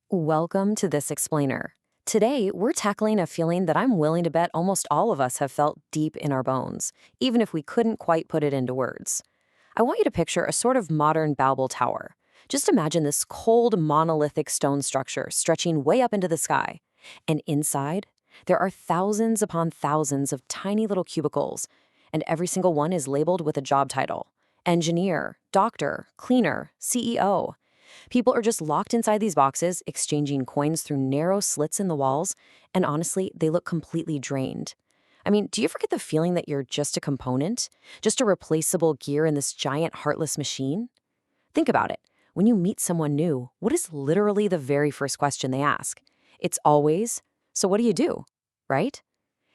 Welcome to This Explainer. Today, we're tackling a feeling that I'm willing to bet almost all of us have felt deep in our bones, even if we couldn't quite put it into words. I want you to picture a sort of modern Babel tower. Just imagine this cold, monolithic stone structure stretching way up into the sky. And inside, there are thousands upon thousands of tiny little cubicles, and every single one is labeled with a job title: engineer, doctor, cleaner, CEO. People are just locked inside these boxes, exchanging coins through narrow slits in the walls, and honestly, they look completely drained. I mean, do you ever get the feeling that you're just a component? Just a replaceable gear in this giant, heartless machine? Think about it. When you meet someone new, what is literally the very first question they ask? It's always, "So what do you do?" Right?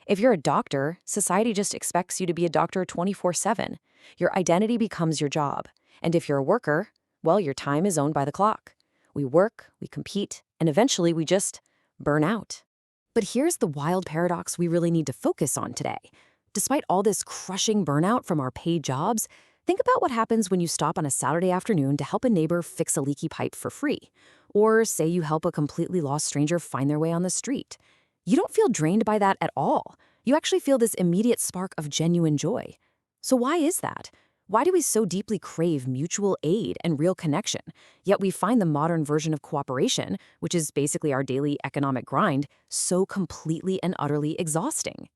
If you're a doctor, society just expects you to be a doctor 24/7. Your identity becomes your job. And if you're a worker, well, your time is owned by the clock. We work, we compete, and eventually we just burn out. But here's the wild paradox we really need to focus on today. Despite all this crushing burnout from our paid jobs, think about what happens when you stop on a Saturday afternoon to help a neighbor fix a leaky pipe for free. Or say you help a completely lost stranger find their way on the street. You don't feel drained by that at all. You actually feel this immediate spark of genuine joy. So why is that? Why do we so deeply crave mutual aid and real connection, yet we find the modern version of cooperation, which is basically our daily economic grind, so completely and utterly exhausting?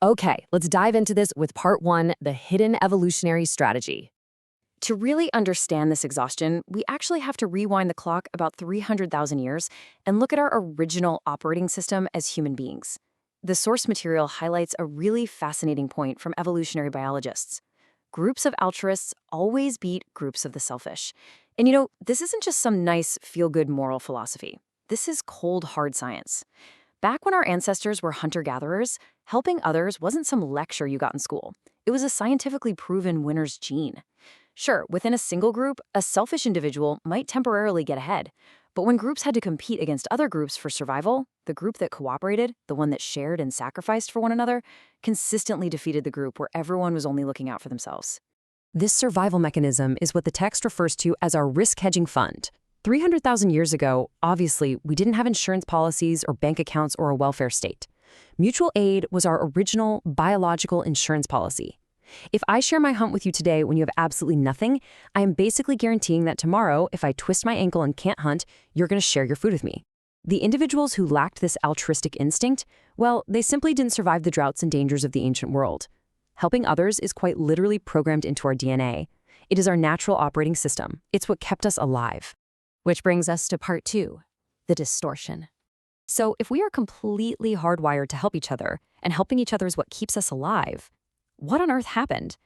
Okay, let's dive into this with part one, the hidden evolutionary strategy. To really understand this exhaustion, we actually have to rewind the clock about 300,000 years and look at our original operating system as human beings. The source material highlights a really fascinating point from evolutionary biologists. Groups of altruists always beat groups of the selfish. And this isn't just some nice, feel-good moral philosophy. This is cold, hard science. Back when our ancestors were hunter-gatherers, helping others wasn't some lecture you got in school. It was a scientifically proven winner's gene. Sure, within a single group, a selfish individual might temporarily get ahead. But when groups had to compete against other groups for survival, the group that cooperated, the one that shared and sacrificed for one another, consistently defeated the group where everyone was only looking out for themselves. This survival mechanism is what the text refers to as our risk hedging fund. 300,000 years ago, obviously, we didn't have insurance policies or bank accounts or a welfare state. Mutual aid was our original biological insurance policy. If I share my hunt with you today when you have absolutely nothing, I am basically guaranteeing that tomorrow, if I twist my ankle and can't hunt, you're going to share your food with me. The individuals who lacked this altruistic instinct, well, they simply didn't survive the droughts and dangers of the ancient world. Helping others is quite literally programmed into our DNA. It is our natural operating system. It's what kept us alive. Which brings us to part two, the distortion. So if we are completely hardwired to help each other, and helping each other is what keeps us alive, what on earth happened?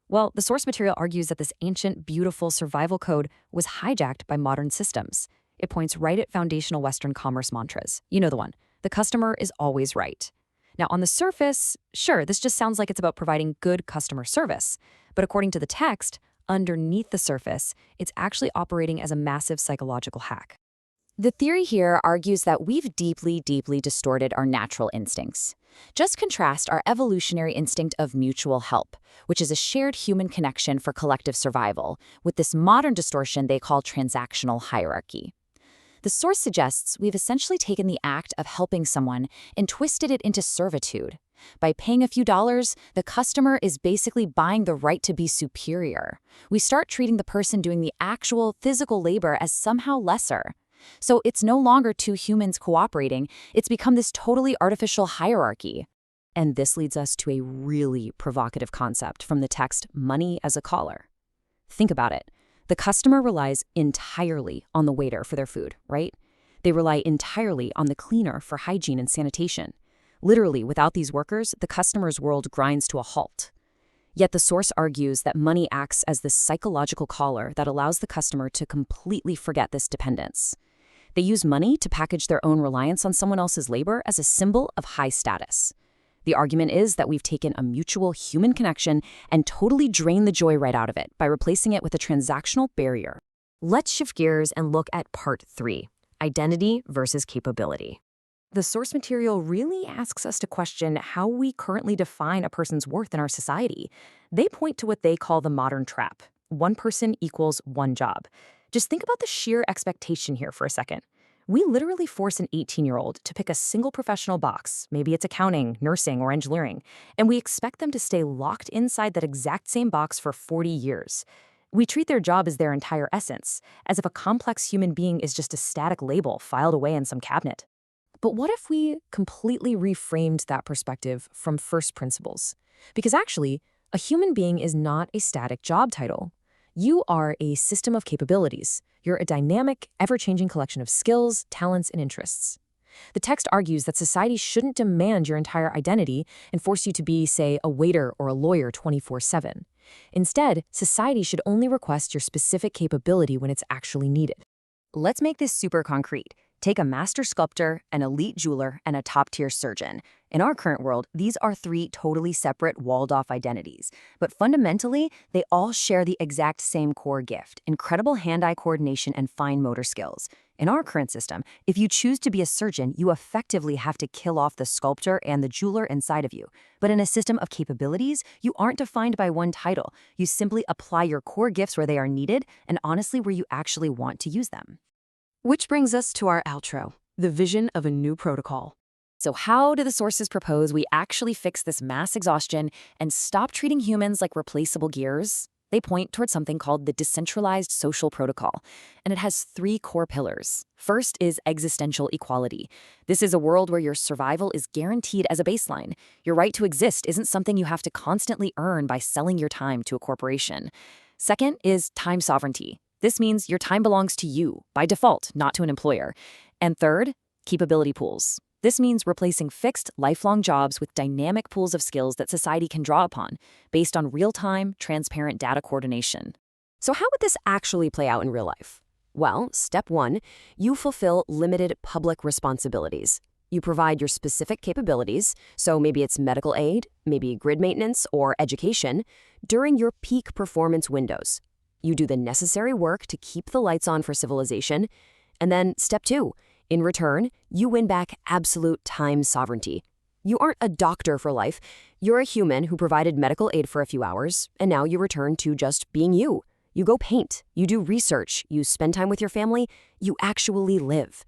Well, the source material argues that this ancient, beautiful survival code was hijacked by modern systems. It points right at foundational Western commerce mantras. You know the one. The customer is always right. Now, on the surface, sure, this just sounds like it's about providing good customer service. But according to the text, underneath the surface, it's actually operating as a massive psychological hack. The theory here argues that we've deeply, deeply distorted our natural instincts. Just contrast our evolutionary instinct of mutual help, which is a shared human connection for collective survival, with this modern distortion they call transactional hierarchy. The source suggests we've essentially taken the act of helping someone and twisted it into servitude. By paying a few dollars, the customer is basically buying the right to be superior. We start treating the person doing the actual physical labor as somehow lesser. So it's no longer two humans cooperating, it's become this totally artificial hierarchy. And this leads us to a really provocative concept from the text, money as a collar. Think about it. The customer relies entirely on the waiter for their food, right? They rely entirely on the cleaner for hygiene and sanitation. Literally, without these workers, the customer's world grinds to a halt. Yet the source argues that money acts as this psychological collar that allows the customer to completely forget this dependence. They use money to package their own reliance on someone else's labor as a symbol of high status. The argument is that we've taken a mutual human connection and totally drained the joy right out of it by replacing it with a transactional barrier. Let's shift gears and look at part three, identity versus capability. The source material really asks us to question how we currently define a person's worth in our society. They point to what they call the modern trap. One person equals one job. Just think about the sheer expectation here for a second. We literally force an 18-year-old to pick a single professional box, maybe it's accounting, nursing, or engineering, and we expect them to stay locked inside that exact same box for 40 years. We treat their job as their entire essence, as if a complex human being is just a static label filed away in some cabinet. But what if we completely reframed that perspective from first principles? Because actually, a human being is not a static job title. You are a system of capabilities. You're a dynamic, ever-changing collection of skills, talents, and interests. The text argues that society shouldn't demand your entire identity and force you to be, say, a waiter or a lawyer 24/7. Instead, society should only request your specific capability when it's actually needed. Let's make this super concrete. Take a master sculptor, an elite jeweler, and a top-tier surgeon. In our current world, these are three totally separate, walled-off identities. But fundamentally, they all share the exact same core gift: incredible hand-eye coordination and fine motor skills. In our current system, if you choose to be a surgeon, you effectively have to kill off the sculptor and the jeweler inside of you. But in a system of capabilities, you aren't defined by one title. You simply apply your core gifts where they are needed, and honestly where you actually want to use them. Which brings us to our outro, the vision of a new protocol. So how do the sources propose we actually fix this mass exhaustion and stop treating humans like replaceable gears? They point towards something called the Decentralized Social Protocol, and it has three core pillars. First is existential equality. This is a world where your survival is guaranteed as a baseline. Your right to exist isn't something you have to constantly earn by selling your time to a corporation. Second is time sovereignty. This means your time belongs to you, by default, not to an employer. And third, capability pools. This means replacing fixed, lifelong jobs with dynamic pools of skills that society can draw upon, based on real-time, transparent data coordination. So how would this actually play out in real life? Well, step one, you fulfill limited public responsibilities. You provide your specific capabilities, so maybe it's medical aid, maybe grid maintenance, or education, during your peak performance windows. You do the necessary work to keep the lights on for civilization. And then step two, in return, you win back absolute time sovereignty. You aren't a doctor for life. You're a human who provided medical aid for a few hours, and now you return to just being you. You go paint, you do research, you spend time with your family, you actually live.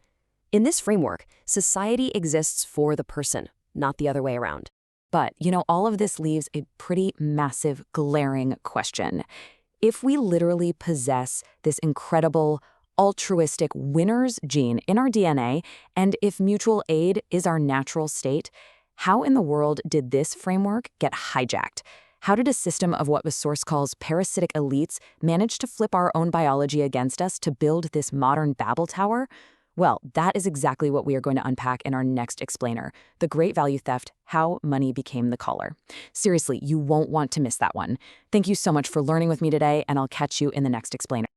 In this framework, society exists for the person, not the other way around. But, all of this leaves a pretty massive, glaring question. If we literally possess this incredible, altruistic winner's gene in our DNA, and if mutual aid is our natural state, how in the world did this framework get hijacked? How did a system of what the source calls parasitic elites manage to flip our own biology against us to build this modern Babel Tower? Well, that is exactly what we are going to unpack in our next explainer, The Great Value Theft: How Money Became the Color. Seriously, you won't want to miss that one. Thank you so much for learning with me today, and I'll catch you in the next explainer.